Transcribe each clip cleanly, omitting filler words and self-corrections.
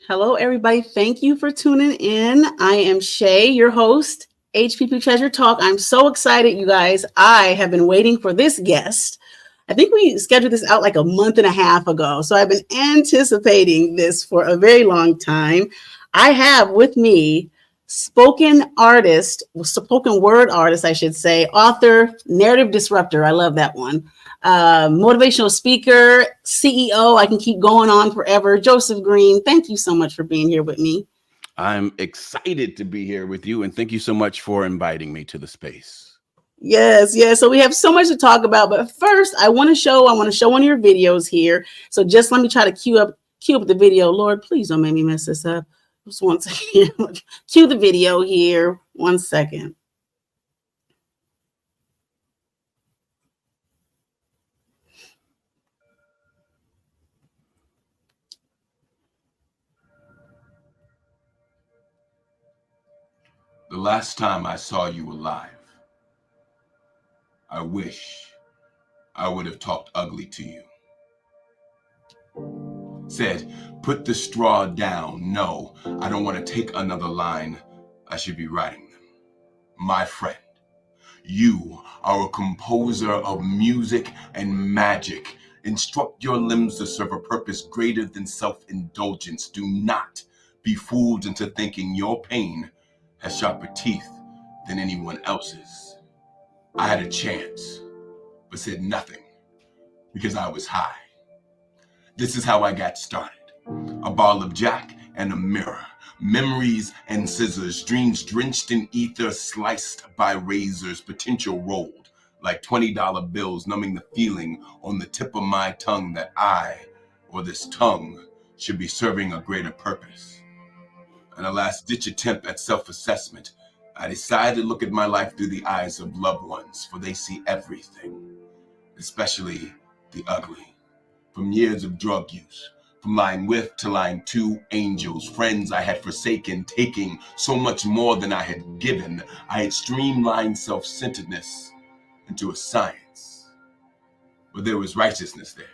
Hello, everybody. Thank you for tuning in. I am Shay, your host, HPPTreasure Talk. I'm so excited, you guys. I have been waiting for this guest. I think we scheduled this out like a month and a half ago. So I've been anticipating this for a very long time. I have with me spoken word artist, I should say, author, narrative disruptor. I love that one. Motivational speaker, CEO. I can keep going on forever. Joseph Green, thank you so much for being here with me. I'm excited to be here with you, and thank you so much for inviting me to the space. Yes, yes. So we have so much to talk about, but first, I want to show one of your videos here. So just let me try to cue up the video. Lord, please don't make me mess this up. Just one second. Cue the video here. 1 second. The last time I saw you alive, I wish I would have talked ugly to you. Said, put the straw down. No, I don't want to take another line. I should be writing them. My friend, you are a composer of music and magic. Instruct your limbs to serve a purpose greater than self-indulgence. Do not be fooled into thinking your pain has sharper teeth than anyone else's. I had a chance, but said nothing because I was high. This is how I got started. A ball of Jack and a mirror. Memories and scissors. Dreams drenched in ether, sliced by razors. Potential rolled like $20 bills, numbing the feeling on the tip of my tongue that I, or this tongue, should be serving a greater purpose. In a last-ditch attempt at self-assessment, I decided to look at my life through the eyes of loved ones, for they see everything, especially the ugly. From years of drug use, from lying with to lying to angels, friends I had forsaken, taking so much more than I had given. I had streamlined self-centeredness into a science. But there was righteousness there,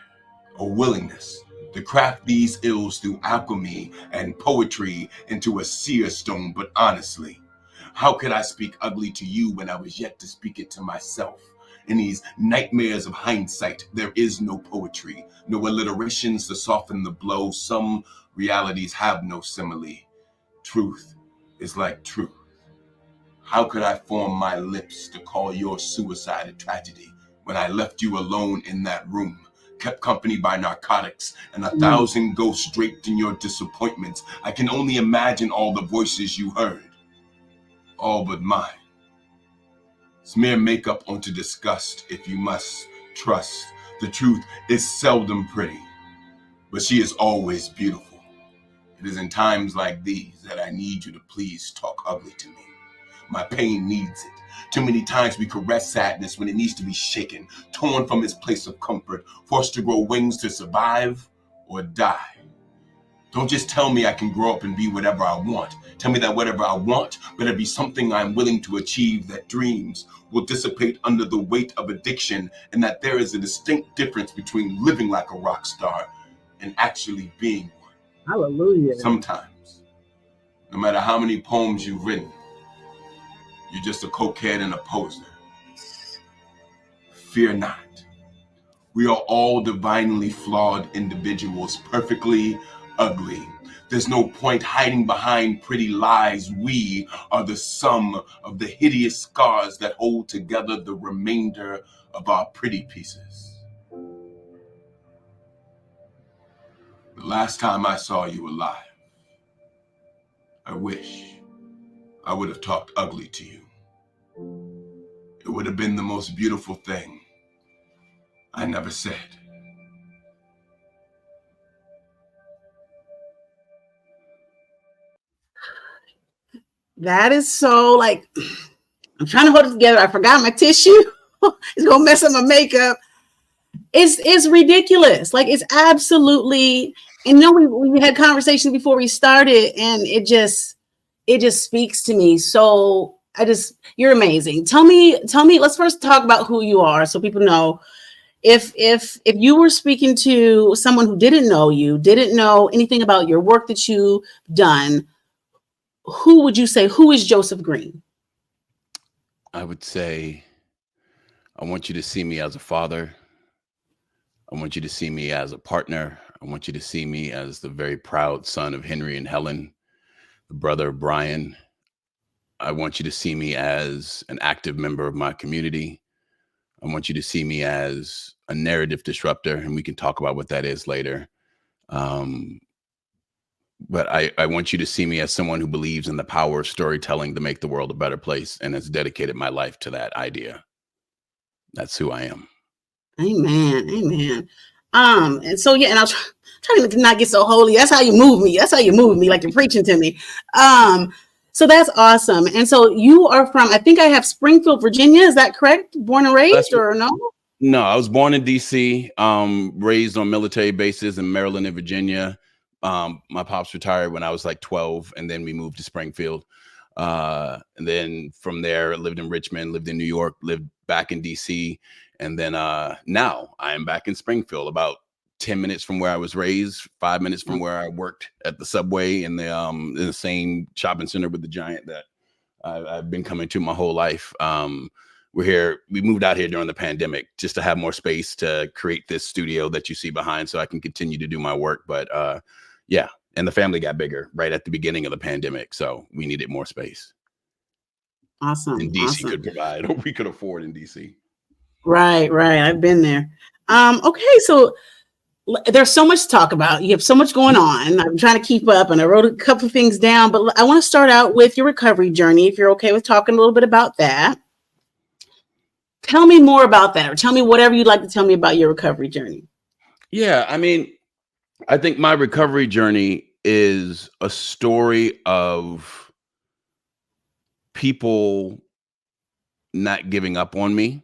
a willingness to craft these ills through alchemy and poetry into a seer stone. But honestly, how could I speak ugly to you when I was yet to speak it to myself? In these nightmares of hindsight, there is no poetry, no alliterations to soften the blow. Some realities have no simile. Truth is like truth. How could I form my lips to call your suicide a tragedy when I left you alone in that room, kept company by narcotics and 1,000 ghosts draped in your disappointments? I can only imagine all the voices you heard, all but mine. Smear makeup onto disgust if you must trust. The truth is seldom pretty, but she is always beautiful. It is in times like these that I need you to please talk ugly to me. My pain needs it. Too many times we caress sadness when it needs to be shaken, torn from its place of comfort, forced to grow wings to survive or die. Don't just tell me I can grow up and be whatever I want. Tell me that whatever I want better be something I'm willing to achieve, that dreams will dissipate under the weight of addiction, and that there is a distinct difference between living like a rock star and actually being one. Hallelujah. Sometimes, no matter how many poems you've written, you're just a cokehead and a poser. Fear not. We are all divinely flawed individuals, perfectly ugly. There's no point hiding behind pretty lies. We are the sum of the hideous scars that hold together the remainder of our pretty pieces. The last time I saw you alive, I wish I would have talked ugly to you. It would have been the most beautiful thing I never said. That is so like, I'm trying to hold it together. I forgot my tissue. It's gonna mess up my makeup. It's ridiculous. Like it's absolutely. And no, we had conversations before we started, and it just speaks to me. So you're amazing. Tell me. Let's first talk about who you are, so people know. if you were speaking to someone who didn't know you, didn't know anything about your work that you've done, who would you say, who is Joseph Green? I would say, I want you to see me as a father. I want you to see me as a partner. I want you to see me as the very proud son of Henry and Helen, the brother of Brian. I want you to see me as an active member of my community. I want you to see me as a narrative disruptor, and we can talk about what that is later. But I want you to see me as someone who believes in the power of storytelling to make the world a better place and has dedicated my life to that idea. That's who I am. Amen. Amen. And so yeah, and I'll try to not get so holy. That's how you move me. That's how you move me, like you're preaching to me. So that's awesome. And so you are from, I think I have Springfield, Virginia. Is that correct? Born and raised or no? No, I was born in DC, raised on military bases in Maryland and Virginia. My pops retired when I was like 12, and then we moved to Springfield. And then from there, I lived in Richmond, lived in New York, lived back in DC. And then now I am back in Springfield, about 10 minutes from where I was raised, 5 minutes from where I worked at the Subway in the same shopping center with the Giant that I've been coming to my whole life. We're here. We moved out here during the pandemic just to have more space to create this studio that you see behind so I can continue to do my work. But yeah, and the family got bigger right at the beginning of the pandemic. So we needed more space. Awesome. And DC awesome. could provide, or we could afford in DC. Right. I've been there. Okay. So there's so much to talk about. You have so much going on. I'm trying to keep up, and I wrote a couple of things down, but I want to start out with your recovery journey, if you're okay with talking a little bit about that. Tell me more about that, or tell me whatever you'd like to tell me about your recovery journey. Yeah, I mean, I think my recovery journey is a story of people not giving up on me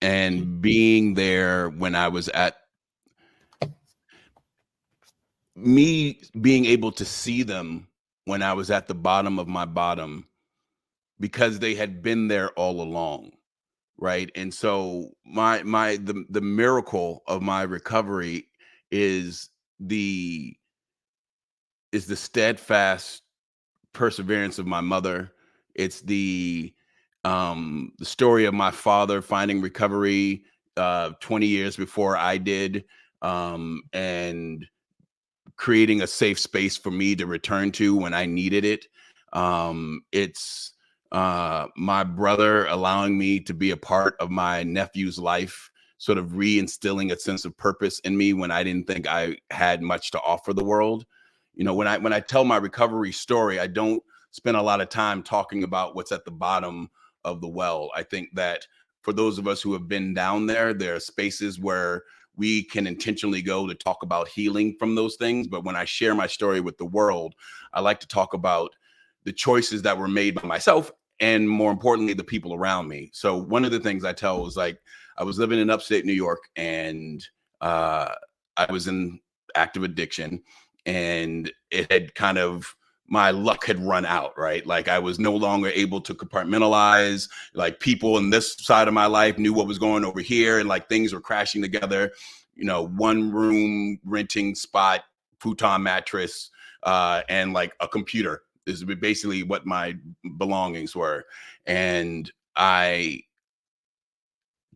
and being there when I was at me, being able to see them when I was at the bottom of my bottom because they had been there all along. Right. And so the miracle of my recovery is the steadfast perseverance of my mother. It's the story of my father finding recovery 20 years before I did, and creating a safe space for me to return to when I needed it. It's my brother allowing me to be a part of my nephew's life, sort of reinstilling a sense of purpose in me when I didn't think I had much to offer the world. You know, when I tell my recovery story, I don't spend a lot of time talking about what's at the bottom of the well. I think that for those of us who have been down there, there are spaces where we can intentionally go to talk about healing from those things. But when I share my story with the world, I like to talk about the choices that were made by myself and, more importantly, the people around me. So one of the things I tell is, like, I was living in upstate New York, and I was in active addiction, and it had kind of, my luck had run out, right? Like, I was no longer able to compartmentalize. Like, people in this side of my life knew what was going over here, and like things were crashing together. You know, one room renting spot, futon mattress, and like a computer is basically what my belongings were. And I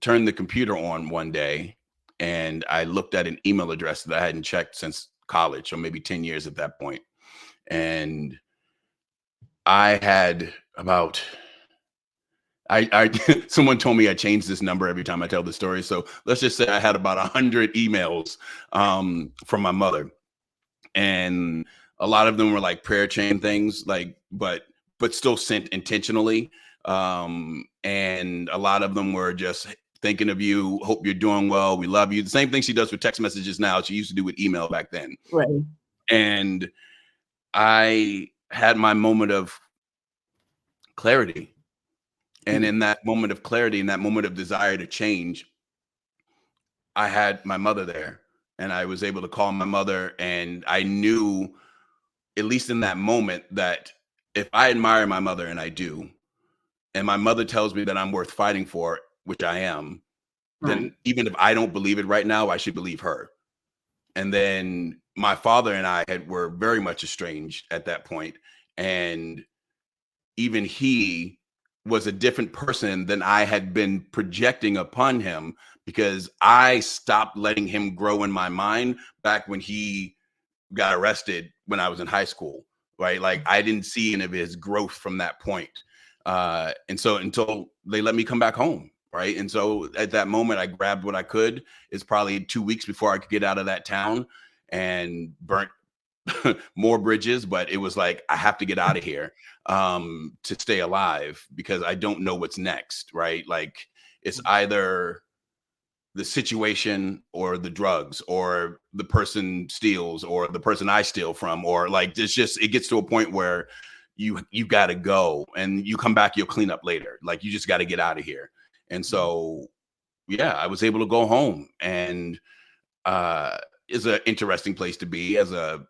turned the computer on one day, and I looked at an email address that I hadn't checked since college, so maybe 10 years at that point. And I had about, I someone told me I change this number every time I tell the story. So let's just say I had about 100 emails from my mother, and a lot of them were like prayer chain things, like, but still sent intentionally. And a lot of them were just thinking of you, hope you're doing well, we love you. The same thing she does with text messages now, she used to do with email back then. Right. And I had my moment of clarity. And in that moment of clarity, in that moment of desire to change, I had my mother there, and I was able to call my mother. And I knew, at least in that moment, that if I admire my mother, and I do, and my mother tells me that I'm worth fighting for, which I am, Right. then even if I don't believe it right now, I should believe her. And then my father and I were very much estranged at that point, and even he was a different person than I had been projecting upon him, because I stopped letting him grow in my mind back when he got arrested when I was in high school, right? Like I didn't see any of his growth from that point. And so until they let me come back home, right? And so at that moment, I grabbed what I could. It's probably 2 weeks before I could get out of that town, and burnt more bridges, but it was like, I have to get out of here to stay alive, because I don't know what's next, right? Like it's either the situation or the drugs or the person steals or the person I steal from, or like it's just, it gets to a point where you got to go, and you come back, you'll clean up later. Like you just got to get out of here. And so yeah, I was able to go home, and is an interesting place to be as a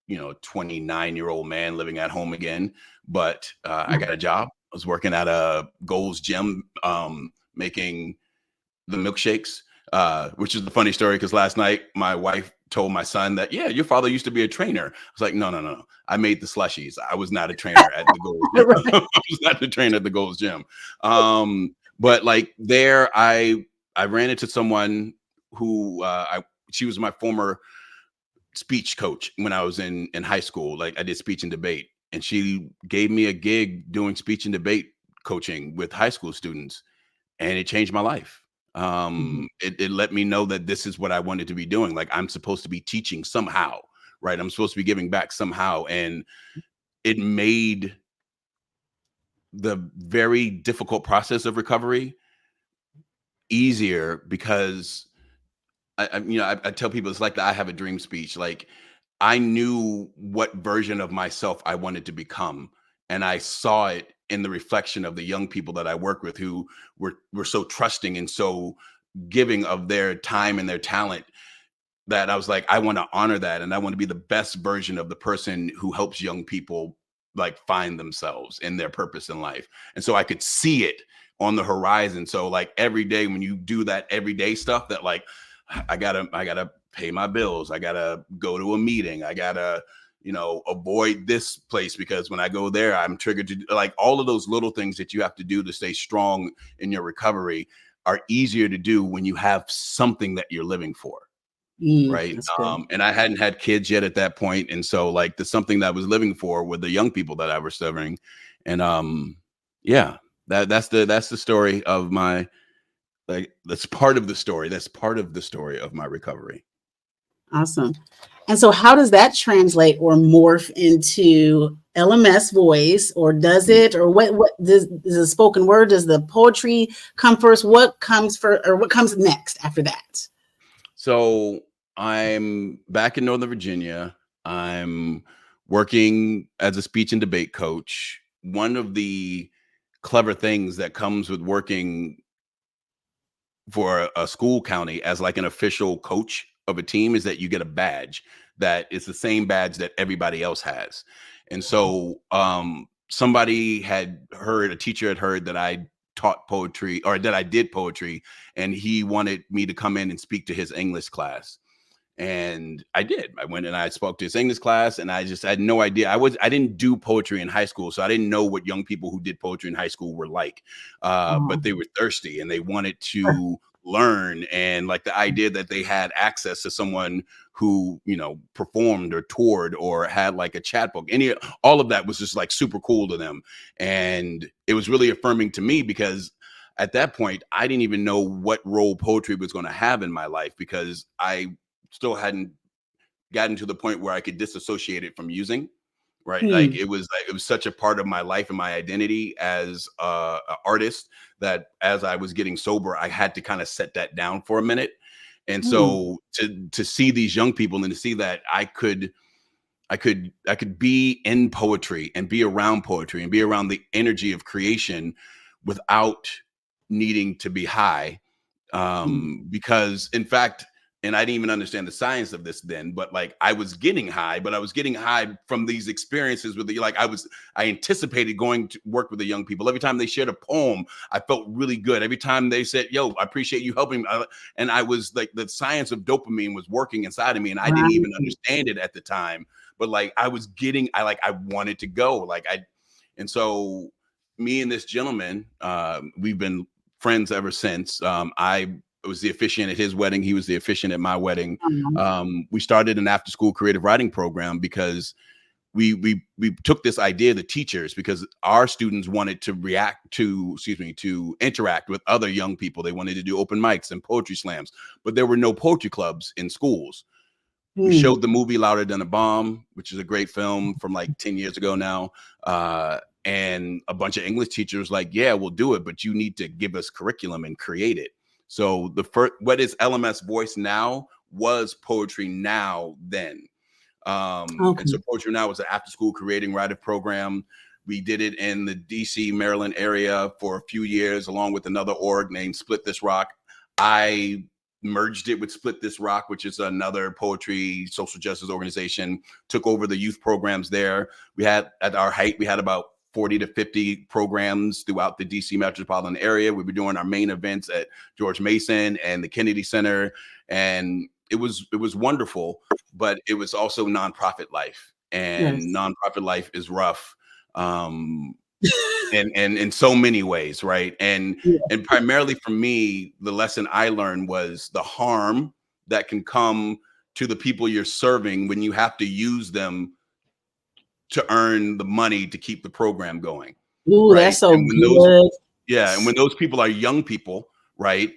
29-year-old man living at home again. But I got a job. I was working at a Gold's Gym, making the milkshakes, which is the funny story, because last night my wife told my son that, yeah, your father used to be a trainer. I was like, no. I made the slushies. I was not a trainer at the Gold's Gym. Right. I was not the trainer at the Gold's Gym. But like there, I ran into someone who she was my former speech coach when I was in high school. Like I did speech and debate, and she gave me a gig doing speech and debate coaching with high school students, and it changed my life. It let me know that this is what I wanted to be doing. Like I'm supposed to be teaching somehow, right? I'm supposed to be giving back somehow. And it made the very difficult process of recovery easier, because I tell people it's like the I have a dream speech. Like I knew what version of myself I wanted to become, and I saw it in the reflection of the young people that I work with, who were so trusting and so giving of their time and their talent, that I was like, I want to honor that, and I want to be the best version of the person who helps young people like find themselves and their purpose in life. And so I could see it on the horizon. So like every day when you do that everyday stuff, that like I gotta pay my bills, I gotta go to a meeting, I gotta avoid this place because when I go there, I'm triggered to, like, all of those little things that you have to do to stay strong in your recovery are easier to do when you have something that you're living for. Right. That's good. And I hadn't had kids yet at that point. And so like the something that I was living for were the young people that I was serving. And yeah, that's the story of my, like, that's part of the story. That's part of the story of my recovery. Awesome. And so how does that translate or morph into LMS voice, or does it, or what does the spoken word, does the poetry come first? What comes first, or what comes next after that? So I'm back in Northern Virginia. I'm working as a speech and debate coach. One of the clever things that comes with working for a school county as like an official coach of a team is that you get a badge that is the same badge that everybody else has. And so a teacher had heard that I taught poetry, or that I did poetry, and he wanted me to come in and speak to his English class. And I did. I went and I spoke to his English class, and I had no idea. I didn't do poetry in high school, so I didn't know what young people who did poetry in high school were like. But they were thirsty and they wanted to learn, and like the idea that they had access to someone who performed or toured or had like a chat book, all of that was just like super cool to them. And it was really affirming to me, because at that point I didn't even know what role poetry was going to have in my life, because I still hadn't gotten to the point where I could disassociate it from using, right? Like it was such a part of my life and my identity as a artist, that as I was getting sober, I had to kind of set that down for a minute. And so to see these young people, and to see that I could be in poetry and be around poetry and be around the energy of creation without needing to be high. Because in fact, and I didn't even understand the science of this then, but like I was getting high, but I was getting high from these experiences with the, like I anticipated going to work with the young people. Every time they shared a poem, I felt really good. Every time they said, yo, I appreciate you helping. And I was like, the science of dopamine was working inside of me, and I didn't even understand it at the time. But like I wanted to go. And so me and this gentleman, we've been friends ever since. I was the officiant at his wedding. He was the officiant at my wedding. We started an after school creative writing program because we took this idea, the teachers, because our students wanted to to interact with other young people. They wanted to do open mics and poetry slams, but there were no poetry clubs in schools. We showed the movie Louder Than a Bomb, which is a great film from like 10 years ago now. And a bunch of English teachers like, yeah, we'll do it, but you need to give us curriculum and create it. So the first, what is LMS Voice Now was Poetry Now then. And so Poetry Now was an after school creating writing program. We did it in the DC, Maryland area for a few years, along with another org named Split This Rock. I merged it with Split This Rock, which is another poetry social justice organization, took over the youth programs there. We had, at our height, we had about 40 to 50 programs throughout the DC metropolitan area. We were doing our main events at George Mason and the Kennedy Center. And it was wonderful, but it was also nonprofit life, and nonprofit life is rough. And in so many ways, right? And primarily for me, the lesson I learned was the harm that can come to the people you're serving when you have to use them to earn the money to keep the program going. Ooh, right? That's so good. And when those people are young people, right?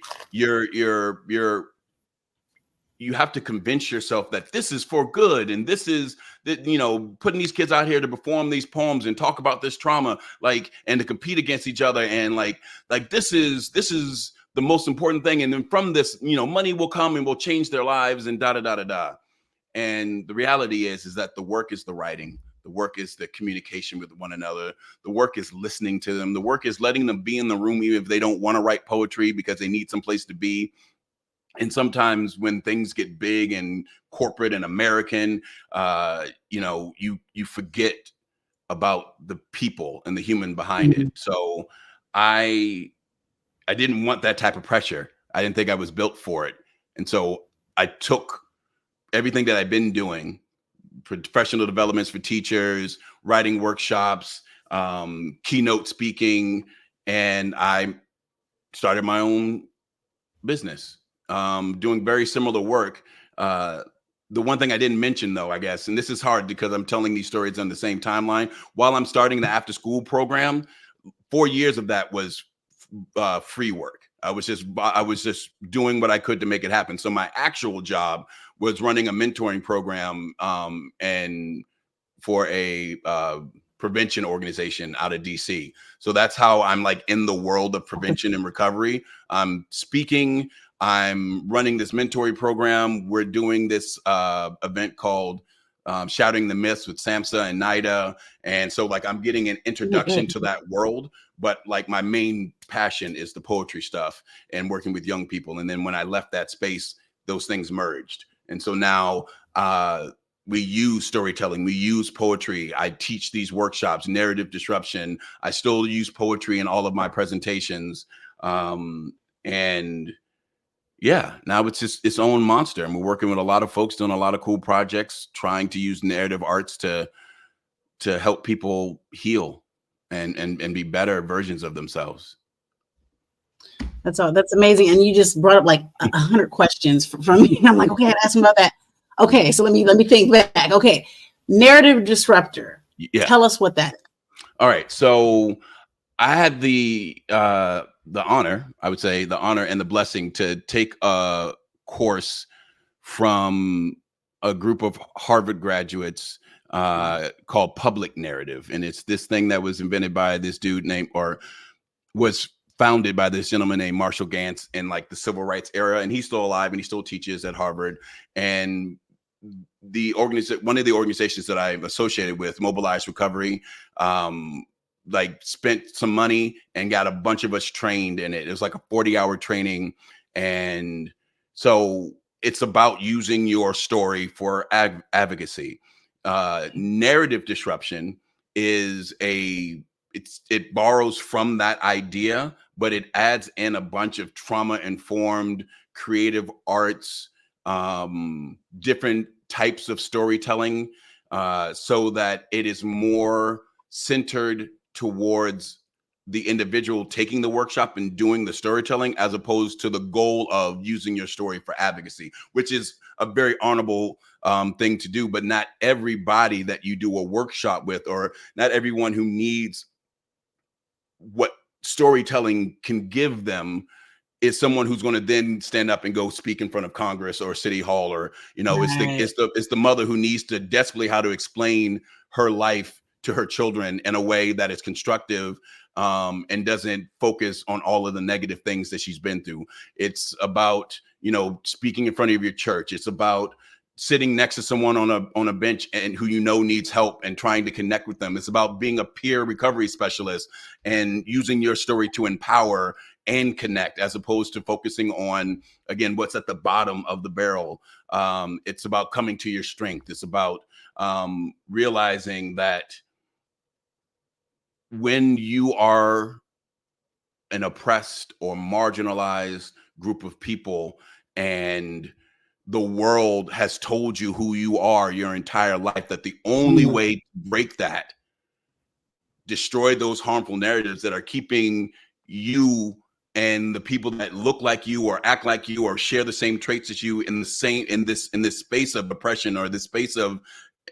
You have to convince yourself that this is for good, and this is that, you know, putting these kids out here to perform these poems and talk about this trauma, like, and to compete against each other, and like this is the most important thing, and then from this, you know, money will come and will change their lives, and da da da da da. And the reality is that the work is the writing, the work is the communication with one another, the work is listening to them, the work is letting them be in the room even if they don't want to write poetry because they need some place to be. And sometimes when things get big and corporate and American, you know, you forget about the people and the human behind it. So I didn't want that type of pressure. I didn't think I was built for it. And so I took everything that I've been doing, professional developments for teachers, writing workshops, keynote speaking, and I started my own business. Doing very similar work. The one thing I didn't mention, though, I guess, and this is hard because I'm telling these stories on the same timeline. While I'm starting the after school program, 4 years of that was free work. I was just doing what I could to make it happen. So my actual job was running a mentoring program and for a prevention organization out of DC. So that's how I'm like in the world of prevention and recovery. I'm speaking. I'm running this mentoring program. We're doing this event called Shouting the Myths with Samsa and Nida. And so like I'm getting an introduction to that world, but like my main passion is the poetry stuff and working with young people. And then when I left that space, those things merged. And so now we use storytelling, we use poetry. I teach these workshops, narrative disruption. I still use poetry in all of my presentations. And yeah, now it's just its own monster. And we're working with a lot of folks doing a lot of cool projects, trying to use narrative arts to help people heal and be better versions of themselves. That's all. That's amazing. And you just brought up like 100 questions from me. I'm like, okay, I'd ask him about that. Okay, so let me think back. Okay, Narrative Disruptor. Yeah. Tell us what that is. All right. So I had the honor, I would say the honor and the blessing to take a course from a group of Harvard graduates called Public Narrative. And it's this thing that was invented by this dude was founded by this gentleman named Marshall Gantz in like the civil rights era. And he's still alive and he still teaches at Harvard. And one of the organizations that I'm associated with, Mobilized Recovery, like spent some money and got a bunch of us trained in it. It was like a 40-hour training. And so it's about using your story for advocacy. Narrative disruption is it borrows from that idea, but it adds in a bunch of trauma-informed creative arts, different types of storytelling, so that it is more centered towards the individual taking the workshop and doing the storytelling, as opposed to the goal of using your story for advocacy, which is a very honorable thing to do. But not everybody that you do a workshop with, or not everyone who needs what storytelling can give them, is someone who's going to then stand up and go speak in front of Congress or City Hall, or Right. it's the mother who needs to desperately how to explain her life to her children in a way that is constructive, and doesn't focus on all of the negative things that she's been through. It's about speaking in front of your church. It's about sitting next to someone on a bench and who needs help and trying to connect with them. It's about being a peer recovery specialist and using your story to empower and connect, as opposed to focusing on, again, what's at the bottom of the barrel. It's about coming to your strength. It's about realizing that when you are an oppressed or marginalized group of people, and the world has told you who you are your entire life, that the only way to break that, destroy those harmful narratives that are keeping you and the people that look like you or act like you or share the same traits as you in this space of oppression, or this space of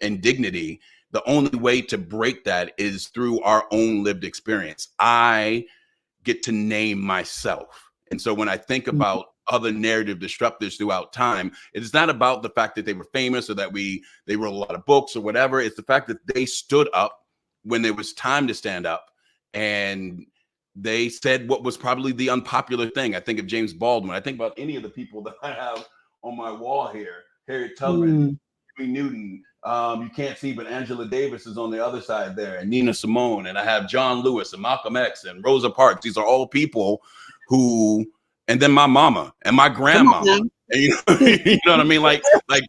indignity. The only way to break that is through our own lived experience. I get to name myself. And so when I think about other narrative disruptors throughout time, it's not about the fact that they were famous or that they wrote a lot of books or whatever. It's the fact that they stood up when there was time to stand up, and they said what was probably the unpopular thing. I think of James Baldwin. I think about any of the people that I have on my wall here: Harriet Tubman, Huey Newton. You can't see, but Angela Davis is on the other side there, and Nina Simone, and I have John Lewis and Malcolm X and Rosa Parks. These are all people who, and then my mama and my grandmama, and you know what I mean? Like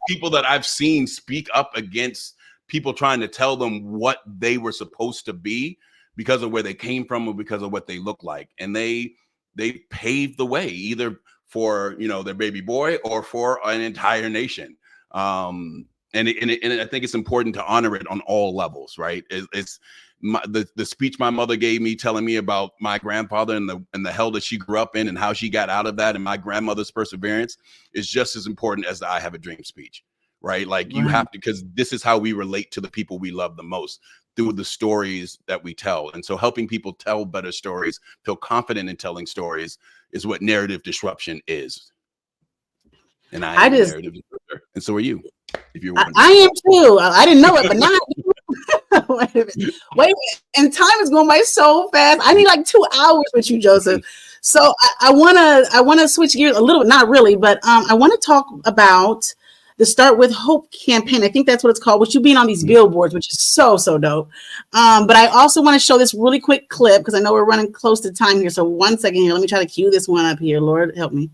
people that I've seen speak up against people trying to tell them what they were supposed to be because of where they came from or because of what they look like. And they paved the way, either for, their baby boy or for an entire nation. And I think it's important to honor it on all levels, right? It's the speech my mother gave me, telling me about my grandfather and the hell that she grew up in and how she got out of that, and my grandmother's perseverance, is just as important as the I Have a Dream speech, right? Like you have to, because this is how we relate to the people we love the most, through the stories that we tell. And so helping people tell better stories, feel confident in telling stories, is what narrative disruption is. And I am a narrative disruptor, and so are you. If you're wondering. I am too. I didn't know it, but now wait a minute. And time is going by so fast. I need like 2 hours with you, Joseph. So I wanna switch gears a little bit, not really, but I want to talk about the Start With Hope campaign. I think that's what it's called, with you being on these billboards, which is so dope. But I also want to show this really quick clip, because I know we're running close to time here. So 1 second here. Let me try to cue this one up here. Lord, help me.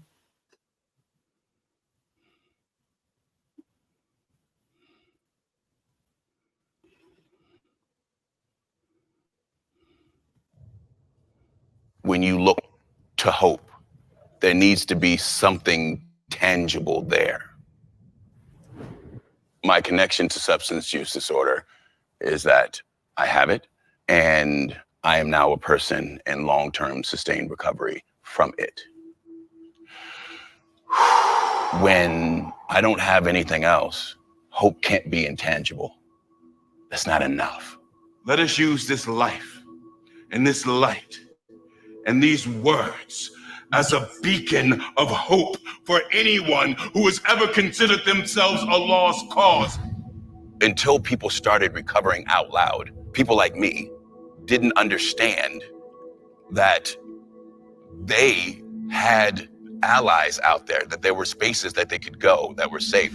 When you look to hope, there needs to be something tangible there. My connection to substance use disorder is that I have it, and I am now a person in long-term sustained recovery from it. When I don't have anything else, hope can't be intangible. That's not enough. Let us use this life and this light and these words as a beacon of hope for anyone who has ever considered themselves a lost cause. Until people started recovering out loud, people like me didn't understand that they had allies out there, that there were spaces that they could go that were safe.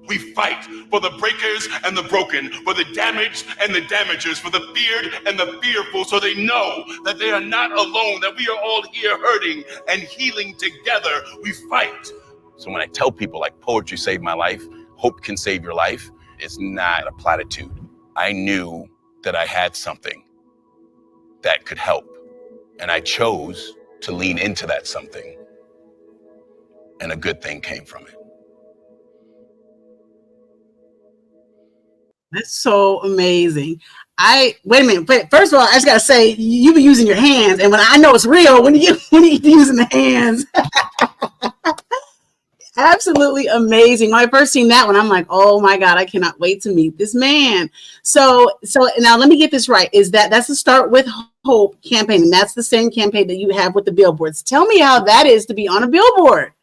We fight for the breakers and the broken, for the damaged and the damagers, for the feared and the fearful, so they know that they are not alone, that we are all here hurting and healing together. We fight So when I tell people like poetry saved my life, hope can save your life, it's not a platitude. I knew that I had something that could help, and I chose to lean into that something, and a good thing came from it. That's so amazing. Wait a minute. But first of all, I just gotta say, you be using your hands, and when I know it's real when you using the hands. Absolutely amazing. When I first seen that one, I'm like, oh my God, I cannot wait to meet this man. So now let me get this right. That's the Start With Hope campaign, and that's the same campaign that you have with the billboards. Tell me how that is to be on a billboard.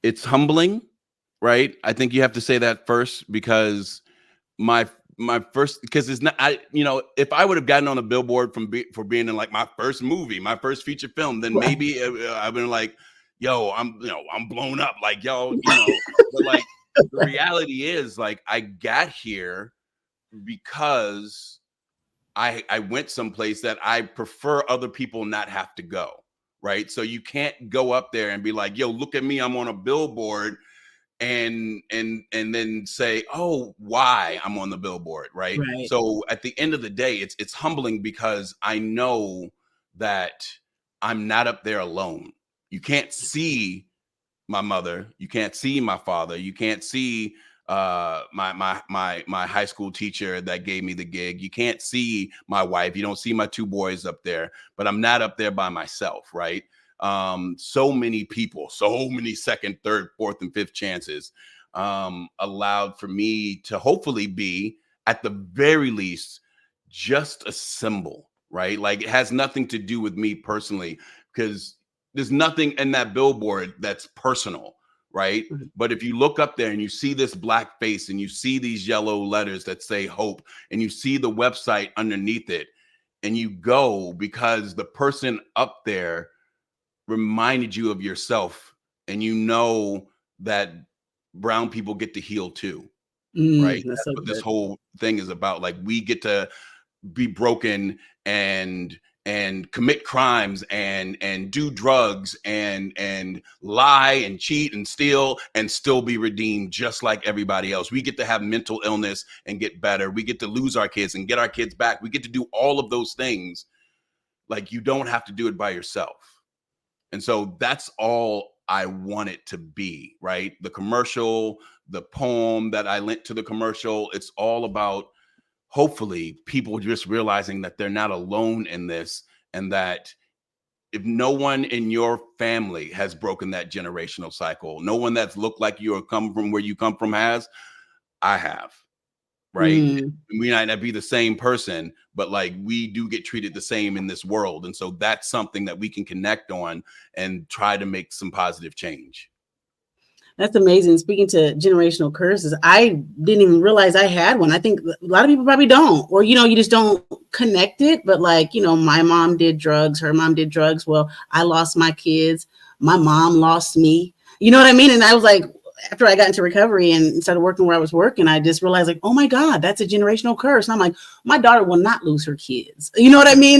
It's humbling, right? I think you have to say that first, because because it's not, if I would have gotten on a billboard for being in like my first movie, my first feature film, then maybe I've been like, yo, I'm blown up, like, yo, but like the reality is, like, I got here because I went someplace that I prefer other people not have to go, right? So you can't go up there and be like, yo, look at me, I'm on a billboard, and then say, oh, why I'm on the billboard, right? So at the end of the day, it's humbling, because I know that I'm not up there alone. You can't see my mother, you can't see my father, you can't see my high school teacher that gave me the gig, you can't see my wife, you don't see my two boys up there, but I'm not up there by myself, right? So many people, so many second, third, fourth, and fifth chances allowed for me to hopefully be, at the very least, just a symbol, right? Like, it has nothing to do with me personally, because there's nothing in that billboard that's personal, right? But if you look up there and you see this black face and you see these yellow letters that say hope, and you see the website underneath it, and you go because the person up there reminded you of yourself, and you know that brown people get to heal too, right? That's so what good. this whole thing is about. Like, we get to be broken and commit crimes and do drugs and lie and cheat and steal and still be redeemed just like everybody else. We get to have mental illness and get better. We get to lose our kids and get our kids back. We get to do all of those things. Like, you don't have to do it by yourself. And so that's all I want it to be, right? The commercial, the poem that I lent to the commercial, it's all about, hopefully, people just realizing that they're not alone in this, and that if no one in your family has broken that generational cycle, no one that's looked like you or come from where you come from has, I have, right? We might not be the same person, but like, we do get treated the same in this world. And so that's something that we can connect on and try to make some positive change. That's amazing. Speaking to generational curses, I didn't even realize I had one. I think a lot of people probably don't, or, you just don't connect it. But like, my mom did drugs, her mom did drugs. Well, I lost my kids. My mom lost me. You know what I mean? And I was like, after I got into recovery and started working where I was working, I just realized, like, oh my God, that's a generational curse. And I'm like, my daughter will not lose her kids. You know what I mean?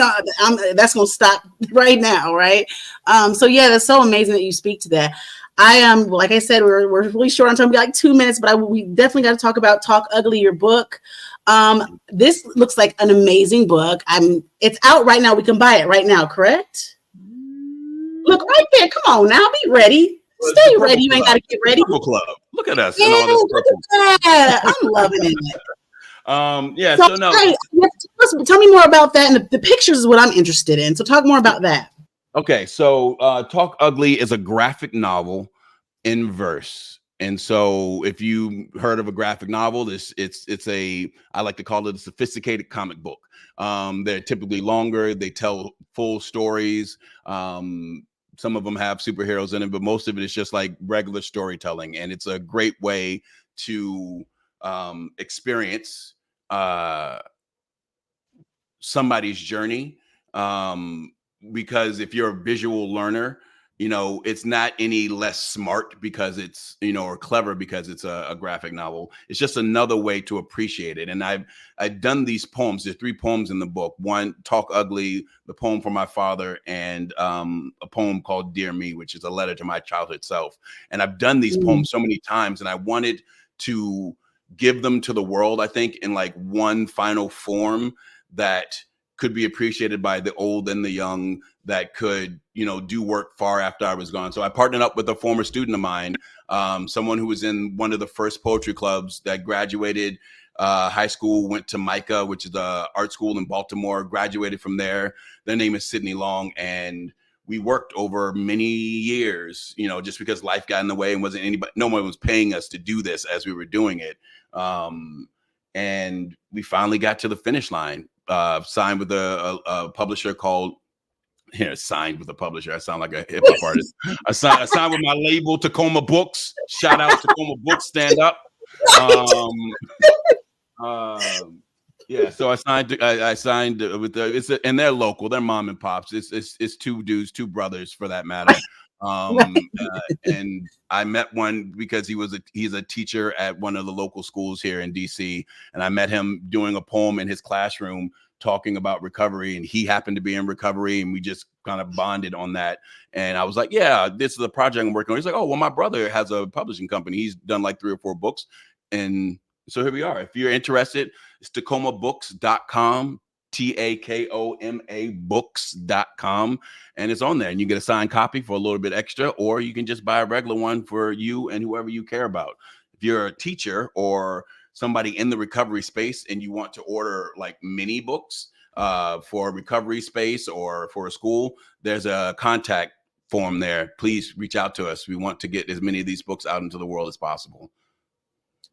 That's going to stop right now. Right. So yeah, that's so amazing that you speak to that. I am, like I said, we're really short on time, like 2 minutes, but we definitely got to talk about Talk Ugly, your book. This looks like an amazing book. It's out right now. We can buy it right now, correct? Look right there. Come on now, be ready. Stay ready. You ain't got to get ready. Purple Club. Look at us. Yeah, and all this look at that. I'm loving it. Yeah. So no. Hey, tell me more about that. And the pictures is what I'm interested in. So talk more about that. Okay. So Talk Ugly is a graphic novel in verse. And so if you heard of a graphic novel, I like to call it a sophisticated comic book. They're typically longer. They tell full stories. Some of them have superheroes in it, but most of it is just like regular storytelling. And it's a great way to experience somebody's journey. Because if you're a visual learner, you know, it's not any less smart because it's, you know, or clever because it's a graphic novel. It's just another way to appreciate it. And I've done these poems. There's 3 poems in the book. One, Talk Ugly, the poem for my father, and a poem called Dear Me, which is a letter to my childhood self. And I've done these poems so many times, and I wanted to give them to the world, I think, in like one final form that could be appreciated by the old and the young, that could, you know, do work far after I was gone. So I partnered up with a former student of mine, someone who was in one of the first poetry clubs, that graduated high school, went to MICA, which is a art school in Baltimore, graduated from there. Their name is Sydney Long. And we worked over many years, you know, just because life got in the way and no one was paying us to do this as we were doing it. And we finally got to the finish line. Signed with a publisher called, signed with a publisher. I sound like a hip hop artist. I signed with my label, Tacoma Books. Shout out Tacoma Books, stand up. Yeah, so I signed with and they're local. They're mom and pops. It's 2 dudes, 2 brothers for that matter. And I met one because he's a teacher at one of the local schools here in DC, and I met him doing a poem in his classroom talking about recovery, and he happened to be in recovery, and we just kind of bonded on that. And I was like, yeah, this is the project I'm working on. He's like, oh, well, my brother has a publishing company. He's done like 3 or 4 books. And so here we are. If you're interested, it's tacomabooks.com. TAKOMA books.com, and it's on there, and you get a signed copy for a little bit extra, or you can just buy a regular one for you and whoever you care about. If you're a teacher or somebody in the recovery space and you want to order like mini books for a recovery space or for a school, there's a contact form there. Please reach out to us. We want to get as many of these books out into the world as possible.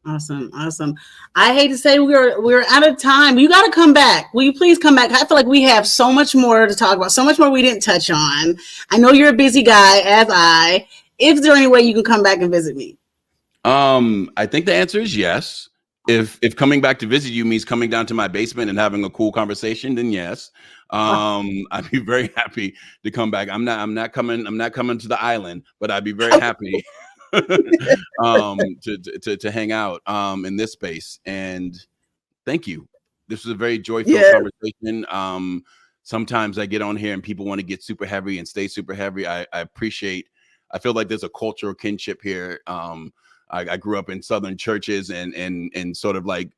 Awesome. I hate to say we're out of time. You got to come back. Will you please come back? I feel like we have so much more to talk about, so much more we didn't touch on. I know you're a busy guy, as I. Is there any way you can come back and visit me? I think the answer is yes. If coming back to visit you means coming down to my basement and having a cool conversation, then yes. I'd be very happy to come back. I'm not coming to the island, but I'd be very happy to hang out in this space. And thank you. This was a very joyful conversation. Sometimes I get on here and people want to get super heavy and stay super heavy. I feel like there's a cultural kinship here. I grew up in Southern churches, and sort of like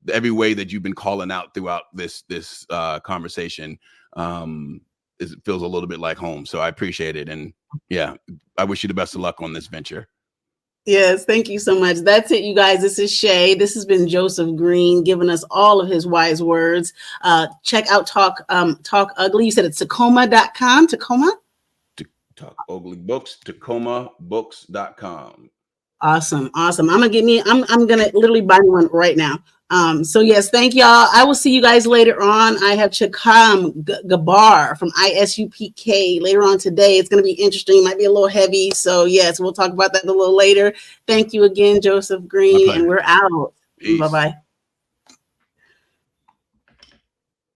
every way that you've been calling out throughout this conversation, it feels a little bit like home. So I appreciate it. And yeah, I wish you the best of luck on this venture. Yes, thank you so much. That's it, you guys. This is Shay. This has been Joseph Green giving us all of his wise words. Check out Talk Ugly. You said it's Tacoma.com. Tacoma? Talk Ugly Books, TacomaBooks.com. Awesome. I'm gonna literally buy one right now. So yes, thank y'all. I will see you guys later on. I have Chakam Gabar from ISUPK later on today. It's gonna be interesting, might be a little heavy. So yes, we'll talk about that a little later. Thank you again, Joseph Green, and we're out. Bye-bye.